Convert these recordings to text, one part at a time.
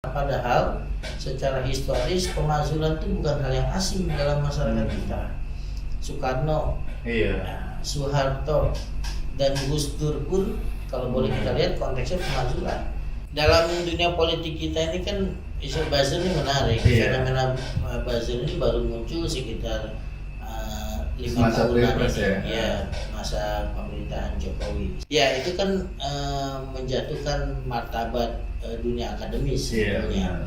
Padahal secara historis pemakzulan itu bukan hal yang asing dalam masyarakat kita. Soekarno, Soeharto, dan Gus Dur pun kalau boleh kita lihat konteksnya pemakzulan. Dalam dunia politik kita ini kan isu buzzer ini menarik. Fenomena buzzer ini baru muncul sekitar 5 tahunan ini, masa pemerintahan Jokowi. Ya itu kan menjatuhkan martabat dunia akademis sebetulnya.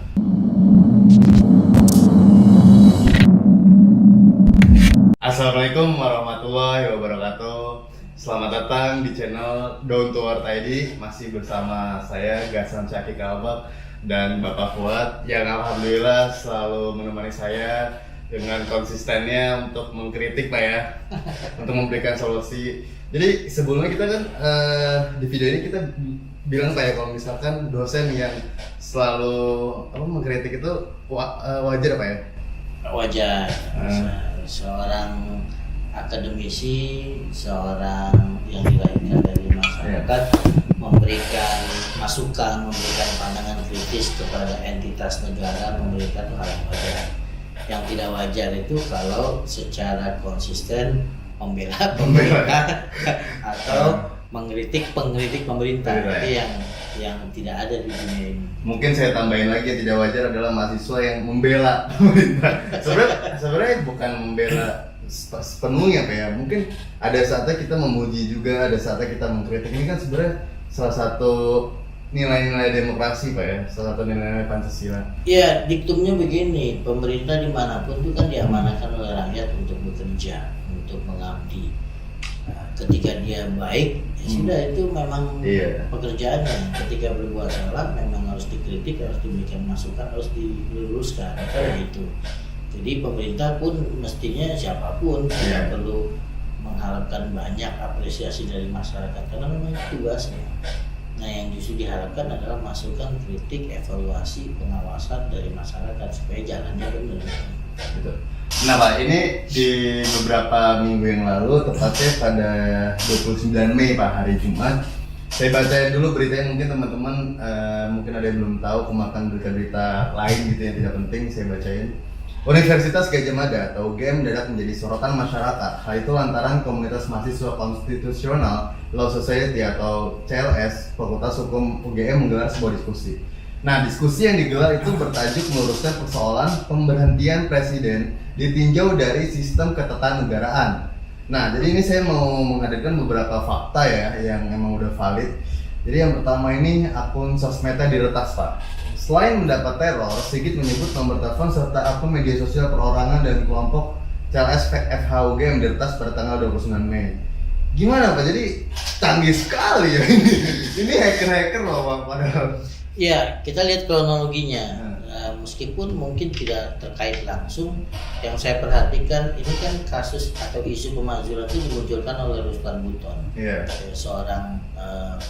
Assalamualaikum warahmatullahi wabarakatuh. Selamat datang di channel Down to Earth ID. Masih bersama saya Gasan Syakik Albab dan Bapak Fuad yang alhamdulillah selalu menemani saya dengan konsistennya untuk mengkritik Pak ya, untuk memberikan solusi. Jadi sebelumnya kita kan di video ini kita bilang Pak ya, kalau misalkan dosen yang selalu mengkritik itu wajar Pak ya? Wajar. Seorang akademisi, seorang yang dilahirkan dari masyarakat memberikan masukan, memberikan pandangan kritis kepada entitas negara, memberikan hal yang wajar. Yang tidak wajar itu kalau secara konsisten membela pemerintah atau mengkritik pemerintah. Itu yang tidak ada di dunia ini. Mungkin saya tambahin lagi, yang tidak wajar adalah mahasiswa yang membela pemerintah. Sebenarnya bukan membela sepenuhnya Pak ya. Mungkin ada saatnya kita memuji juga, ada saatnya kita mengkritik. Ini kan sebenarnya salah satu nilai-nilai demokrasi Pak ya, salah satu nilai-nilai Pancasila. Ya, diktumnya begini, pemerintah dimanapun itu kan diamanahkan oleh rakyat untuk bekerja, untuk mengabdi. Ketika dia baik, ya sudah itu memang pekerjaannya. Ketika berbuat salah, memang harus dikritik, harus diberikan masukan, harus diluruskan, kayak gitu. Jadi pemerintah pun mestinya siapapun tidak perlu mengharapkan banyak apresiasi dari masyarakat karena memang tugasnya. Nah, yang justru diharapkan adalah masukan, kritik, evaluasi, pengawasan dari masyarakat supaya jalannya benar. Betul. Nah Pak, ini di beberapa minggu yang lalu, tepatnya pada 29 Mei Pak, hari Jumat, saya bacain dulu beritanya. Mungkin teman-teman mungkin ada yang belum tahu, kemakan berita-berita lain gitu yang tidak penting, saya bacain. Universitas Gadjah Mada atau UGM mendadak menjadi sorotan masyarakat. Hal itu lantaran komunitas mahasiswa konstitusional Law Society atau CLS Fakultas Hukum UGM menggelar sebuah diskusi. Nah, diskusi yang digelar itu bertajuk meluruskan persoalan pemberhentian presiden ditinjau dari sistem ketatanegaraan. Nah, jadi ini saya mau menghadirkan beberapa fakta ya yang emang udah valid. Jadi yang pertama ini akun sosmednya diretas Pak. Selain mendapat teror, Sigit menyebut nomor telepon serta akun media sosial perorangan dan kelompok CLS FHUG yang diretas pada tanggal 29 Mei. Gimana Pak? Jadi canggih sekali ya ini. Ini hacker-hacker loh Pak padahal. Ya, kita lihat kronologinya. Meskipun mungkin tidak terkait langsung, yang saya perhatikan ini kan kasus atau isu pemakzulan itu dimunculkan oleh Ruslan Buton, seorang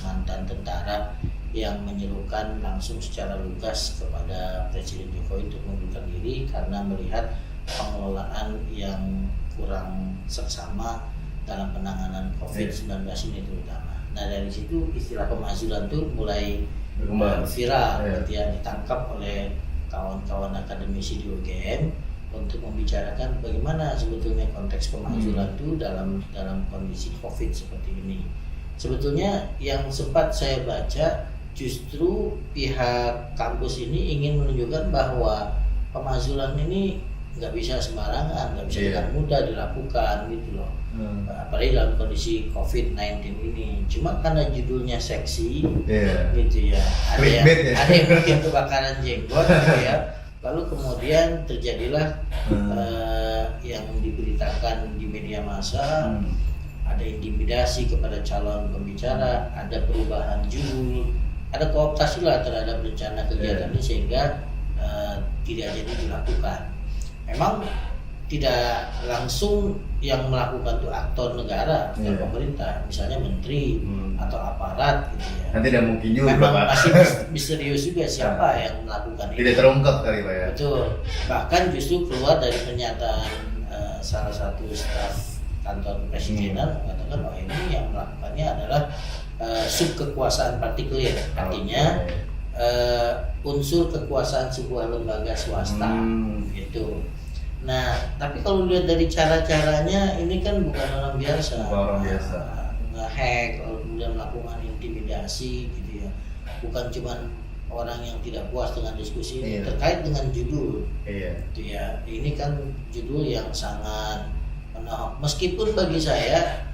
mantan tentara yang menyerukan langsung secara lugas kepada Presiden Jokowi untuk mengundurkan diri karena melihat pengelolaan yang kurang seksama dalam penanganan COVID-19 ini terutama. Nah, dari situ istilah pemakzulan itu mulai viral, kemudian ditangkap oleh kawan-kawan akademisi di UGM untuk membicarakan bagaimana sebetulnya konteks pemakzulan itu dalam kondisi COVID seperti ini. Sebetulnya yang sempat saya baca, justru pihak kampus ini ingin menunjukkan bahwa pemakzulan ini nggak bisa sembarangan, nggak bisa dengan mudah dilakukan gitu loh. Apalagi dalam kondisi COVID-19 ini. Cuma karena judulnya seksi, gitu ya. Ada yang mungkin kebakaran jenggot, gitu ya. Lalu kemudian terjadilah yang diberitakan di media massa. Ada intimidasi kepada calon pembicara, ada perubahan judul, ada kooptasi lah terhadap rencana kegiatan ini sehingga tidak jadi dilakukan. Memang tidak langsung yang melakukan itu aktor negara atau pemerintah, misalnya menteri atau aparat gitu ya. Nanti tidak mungkin juga memang Pak. masih misterius juga siapa yang melakukan Tidak terungkap kali Pak ya. Betul. Bahkan justru keluar dari pernyataan salah satu staf kantor presidenan mengatakan bahwa ini yang melakukannya adalah subkekuasaan partikulir, artinya unsur kekuasaan sebuah lembaga swasta gitu. Nah, tapi kalau lihat dari cara-caranya ini kan bukan orang biasa. Nge-hack, lalu kemudian melakukan intimidasi gitu ya. Bukan cuman orang yang tidak puas dengan diskusi ini terkait dengan judul. Gitu ya. Ini kan judul yang sangat menohok. Meskipun bagi saya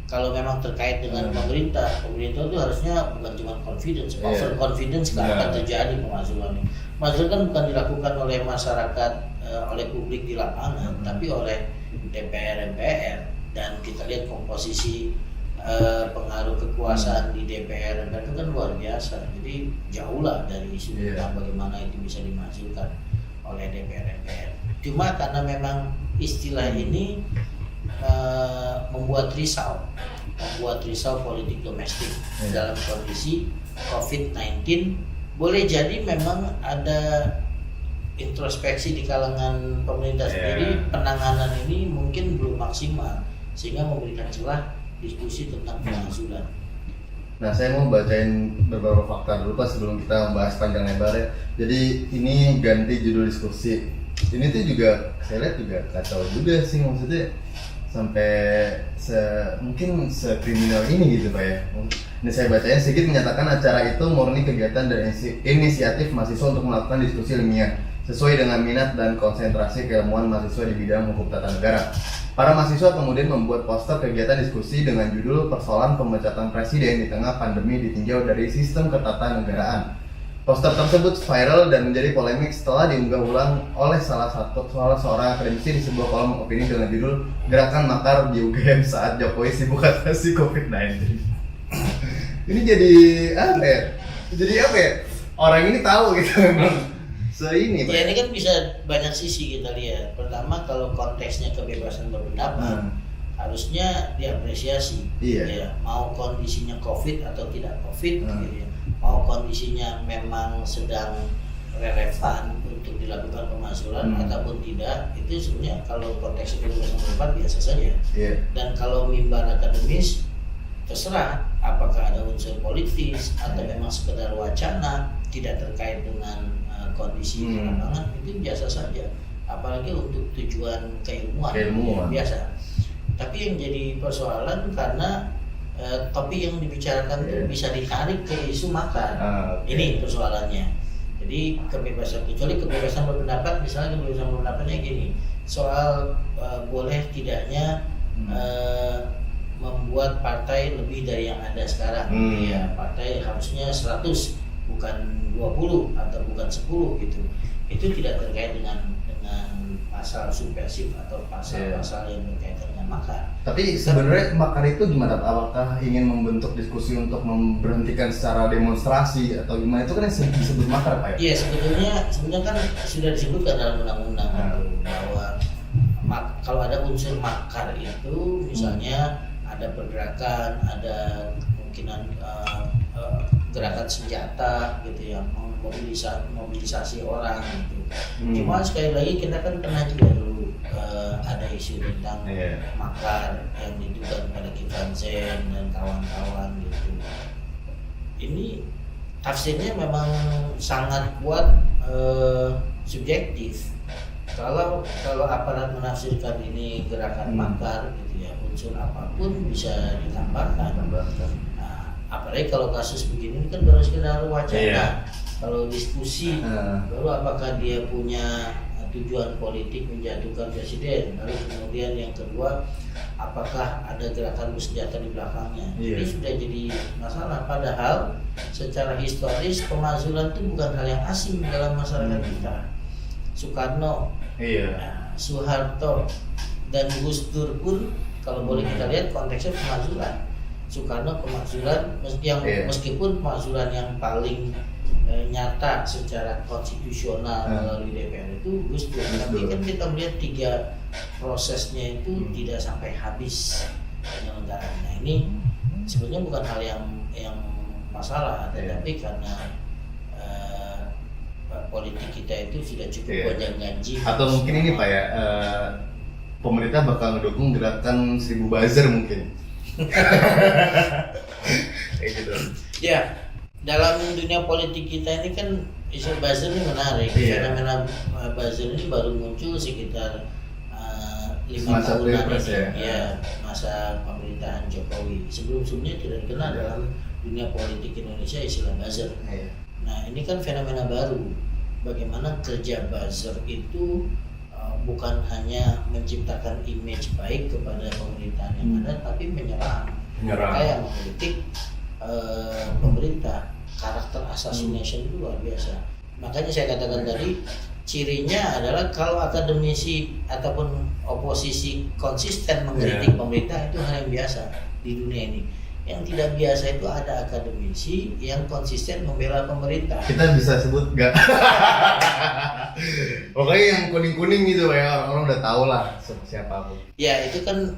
kalau memang terkait dengan pemerintah itu harusnya bukan cuma confidence, over confidence akan terjadi pemakzulan ini. Pemakzulan kan bukan dilakukan oleh masyarakat, oleh publik di lapangan, tapi oleh DPR MPR, dan kita lihat komposisi pengaruh kekuasaan di DPR MPR itu kan luar biasa. Jadi jauh lah dari isu tentang bagaimana itu bisa dimajukan oleh DPR MPR. Cuma karena memang istilah ini membuat risau politik domestik dalam kondisi COVID-19. Boleh jadi memang ada introspeksi di kalangan pemerintah sendiri, penanganan ini mungkin belum maksimal sehingga memberikan celah diskusi tentang pemakzulan. Nah, saya mau bacain beberapa fakta dulu Pak sebelum kita membahas panjang lebar ya. Jadi ini ganti judul diskusi. Ini tuh juga saya lihat juga kacau juga sih, maksudnya sampai mungkin sekriminal ini gitu Pak ya. Ini saya bacain sedikit, menyatakan acara itu murni kegiatan dan inisiatif mahasiswa untuk melakukan diskusi ilmiah sesuai dengan minat dan konsentrasi keilmuan mahasiswa di bidang hukum tata negara. Para mahasiswa kemudian membuat poster kegiatan diskusi dengan judul Persoalan Pemecatan Presiden di Tengah Pandemi Ditinjau dari Sistem Ketatanegaraan. Poster tersebut viral dan menjadi polemik setelah diunggah ulang oleh salah seorang akademisi di sebuah kolom opini dengan judul Gerakan Makar di UGM saat Jokowi sibuk atasi COVID-19. Ini jadi apa ya? Jadi apa ya? Orang ini tahu gitu memang. Ini kan bisa banyak sisi kita lihat. Pertama, kalau konteksnya kebebasan berpendapat, harusnya diapresiasi. Ya, mau kondisinya COVID atau tidak COVID, gitu ya. Mau kondisinya memang sedang relevan untuk dilakukan pemakzulan ataupun tidak, itu sebenarnya kalau konteks kebebasan berpendapat biasa saja. Dan kalau mimbar akademis, terserah apakah ada unsur politis atau memang sekedar wacana tidak terkait dengan kondisi di lapangan, itu biasa saja. Apalagi untuk tujuan keilmuan. Biasa. Tapi yang jadi persoalan karena topik yang dibicarakan itu bisa ditarik ke isu makar. Ini persoalannya. Jadi kecuali kebebasan berpendapat, misalnya kebebasan berpendapatnya gini, soal boleh tidaknya membuat partai lebih dari yang ada sekarang. Ya, partai harusnya 100 bukan 20 atau bukan 10 gitu. Itu tidak terkait dengan pasal subversif atau pasal-pasal yang berkaitan dengan makar. Tapi sebenarnya makar itu gimana? Apakah ingin membentuk diskusi untuk memberhentikan secara demonstrasi atau gimana? Itu kan yang disebut makar Pak ya? Iya, sebetulnya kan sudah disebutkan dalam undang-undang bahwa kalau ada unsur makar itu misalnya ada pergerakan, ada kemungkinan gerakan senjata gitu ya, mobilisasi orang gitu. Cuma sekali lagi kita kan pernah juga dulu ada isu tentang makar yang dituduhkan pada Kiflan Zain dan kawan-kawan gitu. Ini tafsirnya memang sangat kuat subjektif. Kalau aparat menafsirkan ini gerakan makar gitu ya, unsur apapun bisa ditambahkan. Apalagi kalau kasus begini kan baru sekedar wacana. Kalau diskusi, baru apakah dia punya tujuan politik menjatuhkan presiden. Lalu kemudian yang kedua, apakah ada gerakan bersenjata di belakangnya. Ini sudah jadi masalah. Padahal secara historis pemakzulan itu bukan hal yang asing dalam masyarakat kita. Soekarno, Soeharto, dan Gus Dur pun kalau boleh kita lihat konteksnya pemakzulan. Soekarno pemakzulan yang meskipun pemakzulan yang paling nyata secara konstitusional melalui DPR itu Gus Dur, tapi kan kita melihat 3 prosesnya itu tidak sampai habis penyelenggaraannya. Ini sebenarnya bukan hal yang masalah, tetapi karena politik kita itu sudah cukup gonjang-ganjing. Atau mungkin ini Pak ya, pemerintah bakal mendukung gerakan 1000 buzzer mungkin. Kayak gitu. Ya, dalam dunia politik kita ini kan isu buzzer ini menarik. Fenomena buzzer ini baru muncul sekitar 5 tahunan ini, masa pemerintahan Jokowi. Sebelumnya tidak dikenal dalam dunia politik Indonesia istilah buzzer. Nah ini kan fenomena baru. Bagaimana kerja buzzer itu bukan hanya menciptakan image baik kepada pemerintahan yang ada, tapi menyerang mereka yang mengkritik pemerintah. Karakter assassination itu luar biasa. Makanya saya katakan tadi, cirinya adalah kalau akademisi ataupun oposisi konsisten mengkritik pemerintah itu hal yang biasa di dunia ini. Yang tidak biasa itu ada akademisi yang konsisten membela pemerintah. Kita bisa sebut nggak? Pokoknya yang kuning-kuning gitu ya, orang-orang udah tahu lah siapa pun. Ya itu kan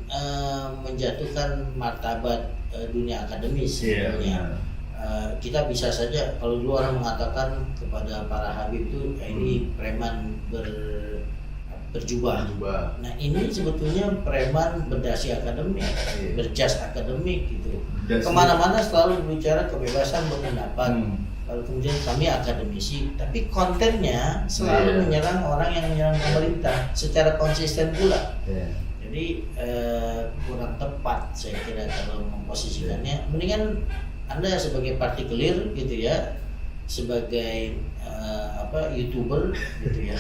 menjatuhkan martabat dunia akademis sebenarnya. Kita bisa saja kalau dulu orang mengatakan kepada para habib itu ini preman berjubah. Nah ini sebetulnya preman berdasi akademik, berjas akademik gitu. Kemana-mana selalu bicara kebebasan berpendapat. Kalau kemudian kami akademisi, tapi kontennya selalu menyerang orang yang menyerang pemerintah secara konsisten pula. Jadi kurang tepat saya kira kalau memposisikannya. Mendingan Anda sebagai partikelir gitu ya, sebagai YouTuber gitu ya,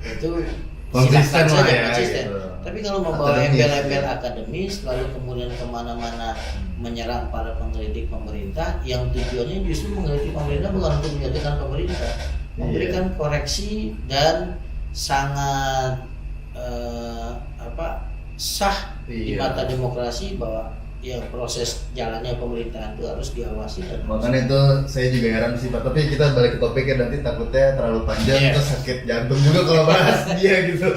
itu konsisten saja ya, konsisten. gitu. Tapi kalau membawa embel-embel akademis lalu kemudian kemana-mana menyerang para pengkritik pemerintah yang tujuannya justru mengkritik pemerintah bukan untuk menjatuhkan pemerintah, memberikan koreksi dan sangat sah di mata demokrasi bahwa ya proses jalannya pemerintahan itu harus diawasi. Dan makanya itu saya juga heran sih Pak, tapi kita balik ke topiknya nanti takutnya terlalu panjang terus sakit jantung juga kalau bahas dia gitu.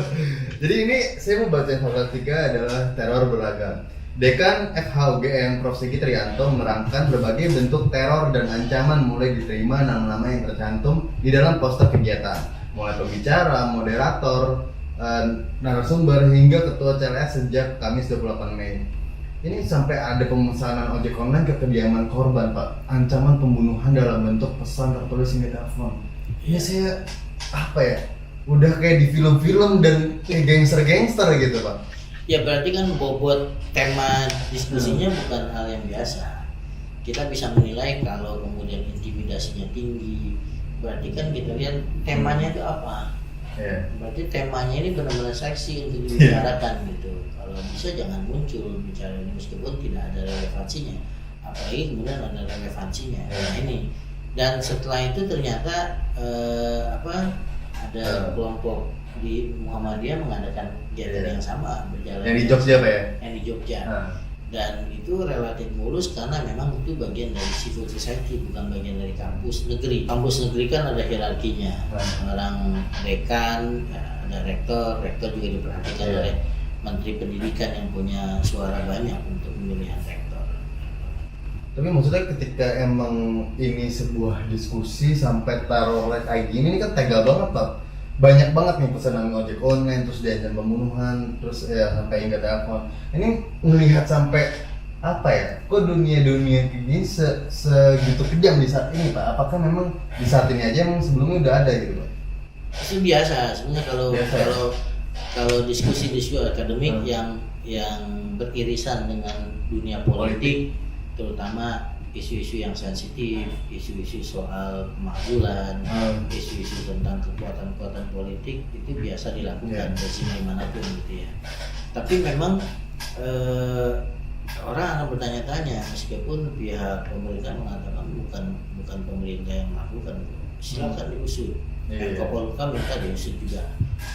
Jadi ini saya mau baca pasal 3 adalah teror beragam. Dekan FHUGM Prof. Sigit Trianto menerangkan berbagai bentuk teror dan ancaman mulai diterima nama-nama yang tercantum di dalam poster kegiatan, mulai pembicara, moderator, narasumber hingga ketua CLS sejak Kamis 28 Mei. Ini sampai ada pemesanan ojek online ke kediaman korban, Pak. Ancaman pembunuhan dalam bentuk pesan tertulis hingga telepon. Ini saya udah kayak di film-film dan kayak gangster-gangster gitu, Pak. Ya berarti kan bobot tema diskusinya bukan hal yang biasa. Kita bisa menilai kalau kemudian intimidasinya tinggi. Berarti kan kita lihat temanya itu apa. Berarti temanya ini benar-benar seksi untuk dibicarakan gitu. Kalau bisa jangan muncul bicara ini meskipun tidak ada relevansinya. Apalagi kemudian ada relevansinya. Nah ini. Dan setelah itu ternyata ada kelompok di Muhammadiyah mengadakan kegiatan yang sama berjalan. Yang di Jogja Pak ya? Yang di Jogja. Dan itu relatif mulus karena memang itu bagian dari civil society, bukan bagian dari kampus negeri. Kampus negeri kan ada hierarkinya. Orang dekan, ada rektor juga diperhatikan oleh Menteri Pendidikan yang punya suara banyak untuk pemilihan rektor. Tapi maksudnya ketika emang ini sebuah diskusi sampai teror kayak gini, ini kan tega banget Pak. Banyak banget nih pesanan ojek online, terus diancam pembunuhan, terus ya sampai hingga telepon. Ini melihat sampai kok dunia kayak gini segitu kejam di saat ini Pak? Apakah memang di saat ini aja emang sebelumnya udah ada gitu Pak? Itu biasa sebenarnya kalau diskusi akademik yang beririsan dengan dunia politik, terutama isu-isu yang sensitif, isu-isu soal kemakmuran, isu-isu tentang kekuatan-kekuatan politik itu biasa dilakukan di sini manapun gitu ya. Tapi memang orang akan bertanya-tanya meskipun pihak pemerintah mengatakan bukan pemerintah yang melakukan, silakan diusut. Kopolhukam minta diusut juga.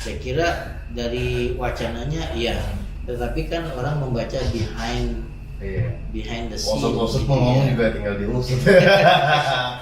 Saya kira dari wacananya iya, tetapi kan orang membaca behind the scene. Usut-usut mau ngomong juga tinggal diusut.